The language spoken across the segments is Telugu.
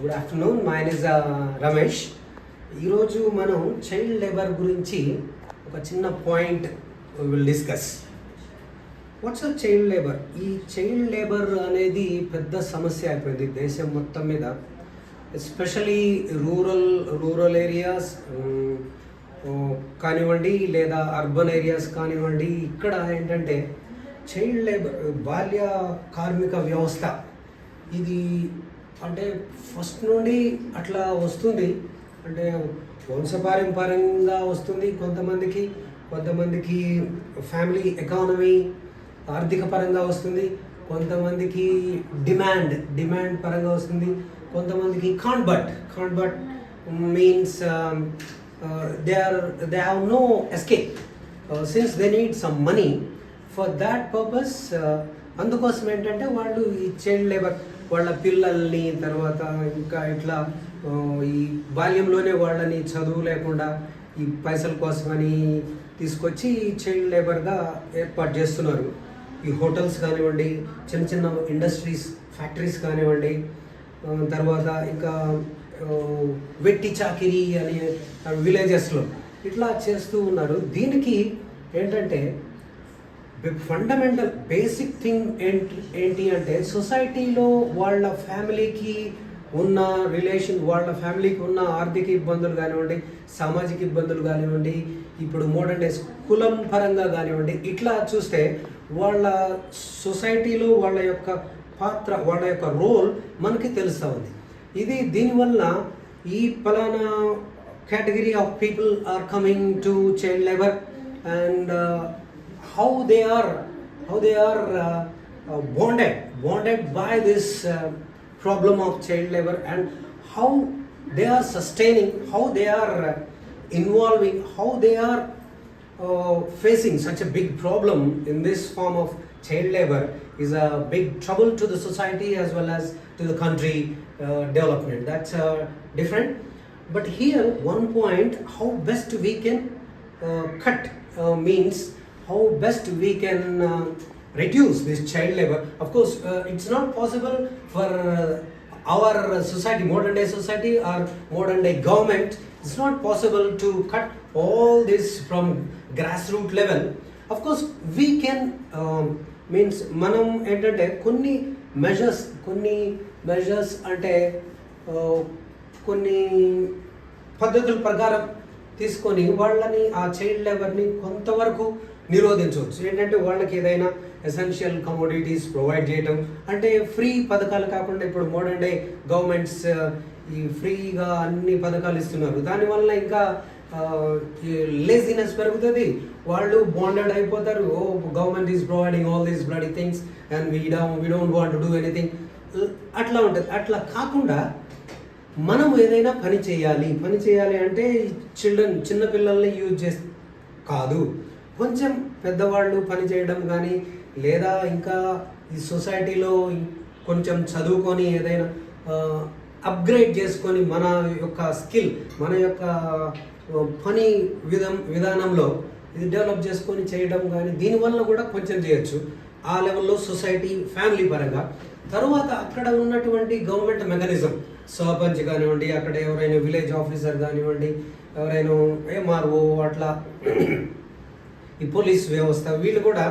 Good afternoon. My name is Ramesh. ఈరోజు మనం చైల్డ్ లేబర్ గురించి ఒక చిన్న point will discuss. What's a child labour? ఈ చైల్డ్ లేబర్ అనేది పెద్ద సమస్య అయిపోయింది దేశం మొత్తం మీద, ఎస్పెషలీ రూరల్ ఏరియాస్ కానివ్వండి లేదా అర్బన్ ఏరియాస్ కానివ్వండి. ఇక్కడ ఏంటంటే చైల్డ్ లేబర్, బాల్య కార్మిక వ్యవస్థ ఇది అంటే ఫస్ట్ నుండి అట్లా వస్తుంది. అంటే వంశపారంపర్యంగా వస్తుంది. కొంతమందికి ఫ్యామిలీ ఎకానమీ ఆర్థిక పరంగా వస్తుంది, కొంతమందికి డిమాండ్ పరంగా వస్తుంది, కొంతమందికి can't but means they have no escape since they need some money for that purpose. అందుకోసం ఏంటంటే వాళ్ళు ఈ చైల్డ్ లేబర్ వాళ్ళ పిల్లల్ని తర్వాత ఇంకా ఇట్లా ఈ బాల్యంలోనే వాళ్ళని చదువు లేకుండా ఈ పైసల కోసమని తీసుకొచ్చి చైల్డ్ లేబర్గా ఏర్పాటు చేస్తున్నారు. ఈ హోటల్స్ కానివ్వండి, చిన్న చిన్న ఇండస్ట్రీస్, ఫ్యాక్టరీస్ కానివ్వండి, తర్వాత ఇంకా వెట్టి చాకిరీ అని విలేజెస్లో ఇట్లా చేస్తూ ఉన్నారు. దీనికి ఏంటంటే ఫండమెంటల్ బేసిక్ థింగ్ ఏంటి అంటే సొసైటీలో వాళ్ళ ఫ్యామిలీకి ఉన్న వాళ్ళ ఫ్యామిలీకి ఉన్న ఆర్థిక ఇబ్బందులు కానివ్వండి, సామాజిక ఇబ్బందులు కానివ్వండి, ఇప్పుడు మోడర్న్ డేస్ కులం పరంగా కానివ్వండి, ఇట్లా చూస్తే వాళ్ళ సొసైటీలో వాళ్ళ యొక్క పాత్ర, వాళ్ళ యొక్క రోల్ మనకి తెలుస్తూ ఉంది. దీనివల్ల ఈ పలానా category of people are coming to child labour and how they are bonded by this problem of child labor, and how they are sustaining, how they are involving, how they are facing such a big problem in this form of child labor is a big trouble to the society as well as to the country development. That's different. But here one point, how best we can cut means how best we can reduce this child labor. Of course, it's not possible for our society, modern day society or modern day government, it's not possible to cut all this from grassroots level. Of course, we can means manam entante konni measures ante కొన్ని పద్ధతుల ప్రకారం తీసుకొని వాళ్ళని ఆ చైల్డ్ లేబర్ని కొంతవరకు నిరోధించవచ్చు. ఏంటంటే వాళ్ళకి ఏదైనా ఎసెన్షియల్ కమోడిటీస్ ప్రొవైడ్ చేయడం, అంటే ఫ్రీ పథకాలు కాకుండా ఇప్పుడు మోడర్న్ డే గవర్నమెంట్స్ ఈ ఫ్రీగా అన్ని పథకాలు ఇస్తున్నారు. దానివల్ల ఇంకా లేజినెస్ పెరుగుతుంది, వాళ్ళు బాండెడ్ అయిపోతారు. Government is providing all these bloody things and we don't want to do anything, అట్లా ఉంటుంది. అట్లా కాకుండా మనం ఏదైనా పని చేయాలి అంటే చిన్న పిల్లల్ని యూజ్ చేసి కాదు, కొంచెం పెద్దవాళ్ళు పని చేయడం కానీ లేదా ఇంకా ఈ సొసైటీలో కొంచెం చదువుకొని ఏదైనా అప్గ్రేడ్ చేసుకొని మన యొక్క స్కిల్, మన యొక్క పని విధానంలో ఇది డెవలప్ చేసుకొని చేయడం కానీ దీనివల్ల కూడా కొంచెం చేయొచ్చు ఆ లెవెల్లో సొసైటీ ఫ్యామిలీ పరంగా. తర్వాత అక్కడ ఉన్నటువంటి గవర్నమెంట్ మెకానిజం, సర్పంచ్ కానివ్వండి, అక్కడ ఎవరైనా విలేజ్ ఆఫీసర్ కానివ్వండి, ఎవరైనా ఎంఆర్ఓ, అట్లా ఈ పోలీస్ వ్యవస్థ, వీళ్ళు కూడా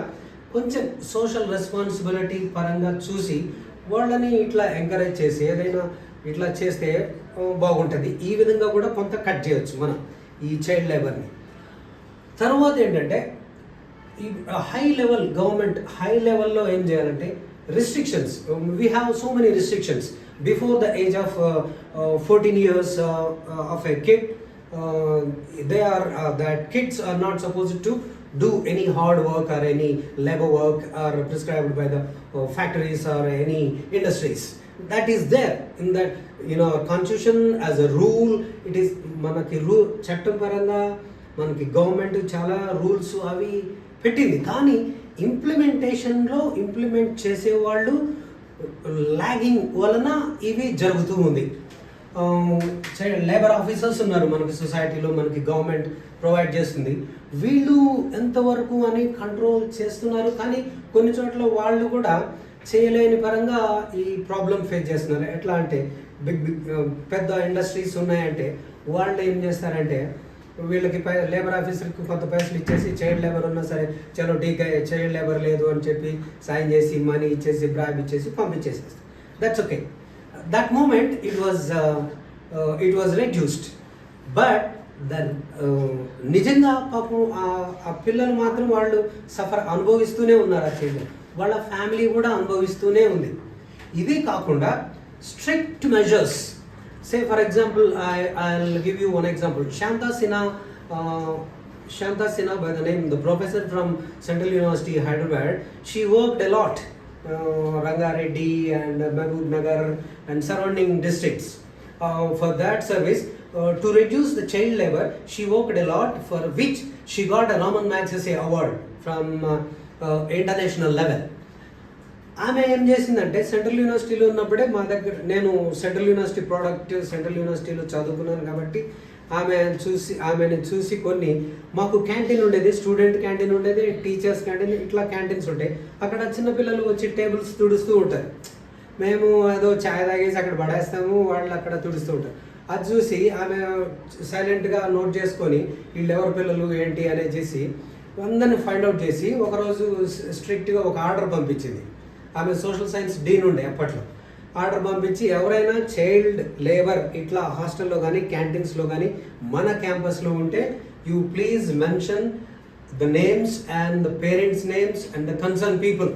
కొంచెం సోషల్ రెస్పాన్సిబిలిటీ పరంగా చూసి వాళ్ళని ఇట్లా ఎంకరేజ్ చేసి ఏదైనా ఇట్లా చేస్తే బాగుంటుంది. ఈ విధంగా కూడా కొంత కట్ చేయొచ్చు మనం ఈ చైల్డ్ లేబర్ని. తర్వాత ఏంటంటే ఈ గవర్నమెంట్ హై లెవెల్లో ఏం చేయాలంటే restrictions. We have so many restrictions before the age of 14 years of a kid. That kids are not supposed to do any hard work or any labor work or prescribed by the factories or any industries. That is there in that constitution as a rule. It is manaki చట్టం పరంగా మనకి గవర్నమెంట్ చాలా రూల్స్ అవి పెట్టింది, కానీ ఇంప్లిమెంట్ చేసేవాళ్ళు లాగింగ్ వలన ఇవి జరుగుతూ ఉంది. లేబర్ ఆఫీసర్స్ ఉన్నారు మనకి సొసైటీలో, మనకి గవర్నమెంట్ ప్రొవైడ్ చేస్తుంది. వీళ్ళు ఎంతవరకు అని కంట్రోల్ చేస్తున్నారు, కానీ కొన్ని చోట్ల వాళ్ళు కూడా చేయలేని పరంగా ఈ ప్రాబ్లం ఫేస్ చేస్తున్నారు. ఎట్లా అంటే బిగ్ పెద్ద ఇండస్ట్రీస్ ఉన్నాయంటే వాళ్ళు ఏం చేస్తారంటే వీళ్ళకి లేబర్ ఆఫీసర్కి కొంత పైసలు ఇచ్చేసి చైల్డ్ లేబర్ ఉన్నా సరే చలో టీకా చైల్డ్ లేబర్ లేదు అని చెప్పి సైన్ చేసి మనీ ఇచ్చేసి బ్రాబ్ ఇచ్చేసి పంపించేసేస్తారు. That's okay. That moment it was reduced. But నిజంగా పాపం ఆ పిల్లలు మాత్రం వాళ్ళు అనుభవిస్తూనే ఉన్నారు. ఆ చైల్డ్ వాళ్ళ ఫ్యామిలీ కూడా అనుభవిస్తూనే ఉంది. ఇదే కాకుండా strict measures. Say for example, I'll give you one example. Shanta Sinha by the name, the professor from Central University, Hyderabad, she worked a lot, Rangareddy and Mahbub Nagar and surrounding districts. For that service, to reduce the child labor, she worked a lot, for which she got a Raman Magsaysay award from international level. ఆమె ఏం చేసిందంటే సెంట్రల్ యూనివర్సిటీలో ఉన్నప్పుడే మా దగ్గర, నేను సెంట్రల్ యూనివర్సిటీ సెంట్రల్ యూనివర్సిటీలో చదువుకున్నాను కాబట్టి ఆమెను చూసి కొన్ని మాకు క్యాంటీన్ ఉండేది, స్టూడెంట్ క్యాంటీన్ ఉండేది, టీచర్స్ క్యాంటీన్, ఇట్లా క్యాంటీన్స్ ఉంటాయి. అక్కడ చిన్నపిల్లలు వచ్చి టేబుల్స్ తుడుస్తూ ఉంటారు. మేము ఏదో ఛాయ్ తాగేసి అక్కడ పడేస్తాము, వాళ్ళు అక్కడ తుడుస్తూ ఉంటారు. అది చూసి ఆమె సైలెంట్గా నోట్ చేసుకొని వీళ్ళు ఎవరి పిల్లలు ఏంటి అనేసి అందరిని ఫైండ్ అవుట్ చేసి ఒకరోజు స్ట్రిక్ట్గా ఒక ఆర్డర్ పంపించింది. ఆమె సోషల్ సైన్స్ డీన్ ఉండే అప్పట్లో. ఆర్డర్ పంపించి ఎవరైనా చైల్డ్ లేబర్ ఇట్లా హాస్టల్లో కానీ క్యాంటీన్స్లో కానీ మన క్యాంపస్లో ఉంటే you please mention the names and the parents names and the concern people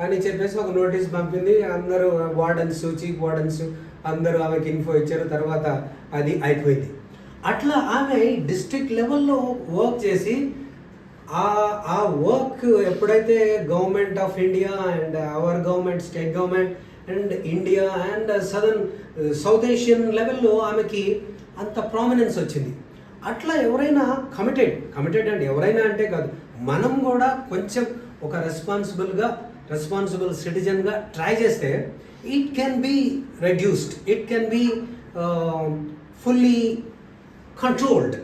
అని చెప్పేసి ఒక నోటీస్ పంపింది. అందరూ వార్డన్స్, చీఫ్ వార్డన్స్ అందరూ ఆమెకి ఇన్ఫో ఇచ్చారు. తర్వాత అది అయిపోయింది. అట్లా ఆమె డిస్ట్రిక్ట్ లెవెల్లో వర్క్ చేసి ఆ వర్క్ ఎప్పుడైతే government of India and our government, state government and India and south Asian లెవెల్లో ఆమెకి అంత ప్రామినెన్స్ వచ్చింది. అట్లా ఎవరైనా కమిటెడ్ అండి, ఎవరైనా అంటే కాదు, మనం కూడా కొంచెం ఒక రెస్పాన్సిబుల్ సిటిజన్గా ట్రై చేస్తే it can be reduced, it can be fully controlled.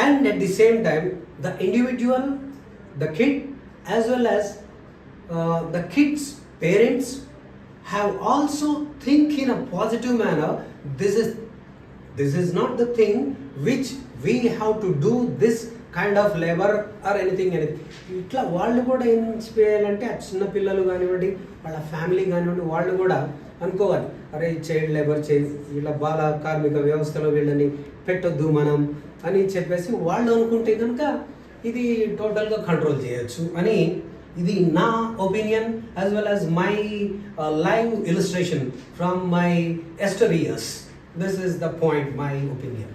And at the same time, the individual, the kid, as well as the kids' parents have also think in a positive manner. This is not the thing which we have to do this kind of labor or anything. ఇట్లా వాళ్ళు కూడా ఏం చేయాలంటే ఆ చిన్న పిల్లలు కానివ్వండి, వాళ్ళ ఫ్యామిలీ కానివ్వండి, వాళ్ళు కూడా అనుకోవాలి, అరే చైల్డ్ లేబర్ ఇలా బాల కార్మిక వ్యవస్థలో వీళ్ళని పెట్టొద్దు మనం అని చెప్పేసి వాళ్ళు అనుకుంటే కనుక ఇది టోటల్గా కంట్రోల్ చేయొచ్చు అని. ఇది నా opinion as well as my live illustration from my yesteryears. This is the point, my opinion.